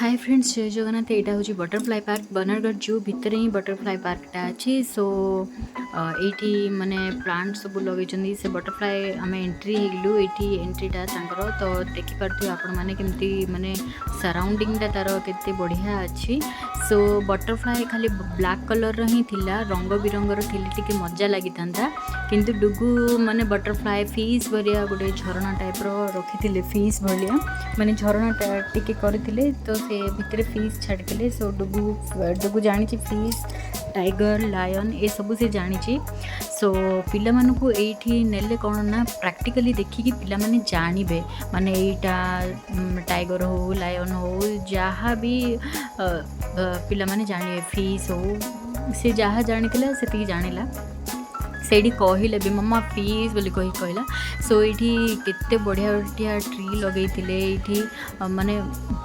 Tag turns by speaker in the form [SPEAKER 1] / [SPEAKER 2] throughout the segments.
[SPEAKER 1] hi friends जय जगन्नाथ यहाँ हूँ बटरफ्लाई पार्क बनारगढ़ जू भितर ही बटरफ्लाई पार्कटा अच्छी सो ये माने प्लांट सब लगे से बटरफ्लाई आम एंट्री हेलु ये एंट्रीटा तो देखिपे आपण मैंने केमती माने सराउंडिंगटा तार के बढ़िया अच्छी सो बटरफ्लाई खाली ब्लैक कलर ही थिला रंग बिरंगर थे मजा लगी था किंतु डुगु माने बटरफ्लाई फिश भरिया गोटे झरणा टाइप रखी फिश भलिया माने झरणा टिके करथिले तो से भितर फिश छाड़ते सो डुगु डुगु जानी फिश टाइगर लायन ये सब से जानी सो पिला मानकु एठी नेले कौन ना प्रैक्टिकली देखिकी पिला माने जानिबे माने एटा टाइगर हो लायन हो जहाँ भी पिला माने जानिबे फिश हो से जहाँ जानी से जानिला सेठी कहले भी मम्मा फिश बोली कही कहला सो ये केते बढ़िया बढ़िया ट्री लगे ये माने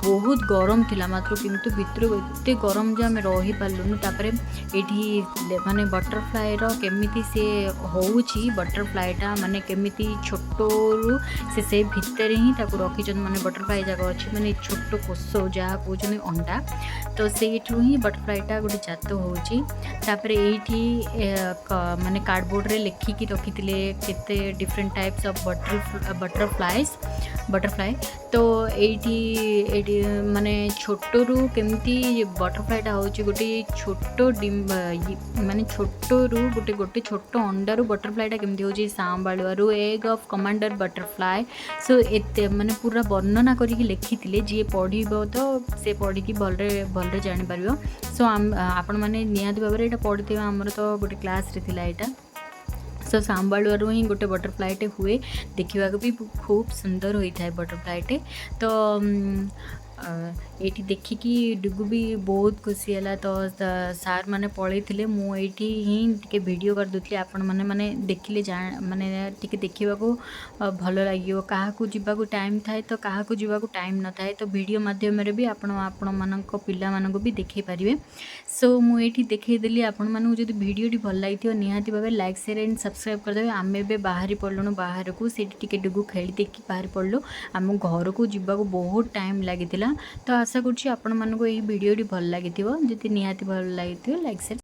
[SPEAKER 1] बहुत गरम थिला मात्र किंतु भितर एते गरम जे आम रही पार्लुनु तापर ये माने बटरफ्लाई केमिति से होउची बटरफ्लाईटा माने केमिति छोटरू से भितर ही ताको रखिछन माने बटरफ्लाई जगह अच्छी माने छोट कोष जहाँ कहते अंडा तो से ही बटरफ्लाईटा गोटे जात होउची तापर एठी माने कार्डबोर्ड रे लिखिकी रखिथिले केते डिफरेंट टाइप्स ऑफ बटरफ्लाई तो एठी माने छोटरू केमती बटरफ्लाईटा होची गोटे छोट माने छोटरू गोटे छोट अंडारू बटरफ्लाईटा केमती होची सांबाळुआरू एग ऑफ कमांडर बटरफ्लाई सो एते माने पूरा वर्णना करिकी लिखिथिले जे पढ़िबो तो से पढ़िकी भलरे जानि पारिबो सो आपण माने नियाती भाबरे एटा पढ़िथिबा हमर तो गोटे क्लास रे थिला एटा सो सांबाळुआरू ही गोटे बटरफ्लाईटे हुए देखा भी खूब सुंदर होता है बटरफ्लाईटे तो ये देखिकी डुगु भी बहुत खुशी है तो सार मैंने पलैते मुझे ही टे भिड कर दूसरी आपण मैंने माने देखिले माने टे देखा भल लगे क्या जावाक टाइम थाए तो क्या जावाक टाइम न थाए तो वीडियो माध्यम भी आपण मान पिला भी देखे पारे सो मुझे देखईदेली आपण मानू जब भिडियोटी भल लगी निहाती भाव लाइक शेयर एंड सब्सक्राइब करदे आम ए बाहरी पड़लुँ बाहर को टे डुगु खेली देखी बाहर पड़लु आम घर को जावाक बहुत टाइम लगी तो आशा करुँच आपण मानक भिडियोटी भल लगी जब निहाती भल लगी लाइक शेयर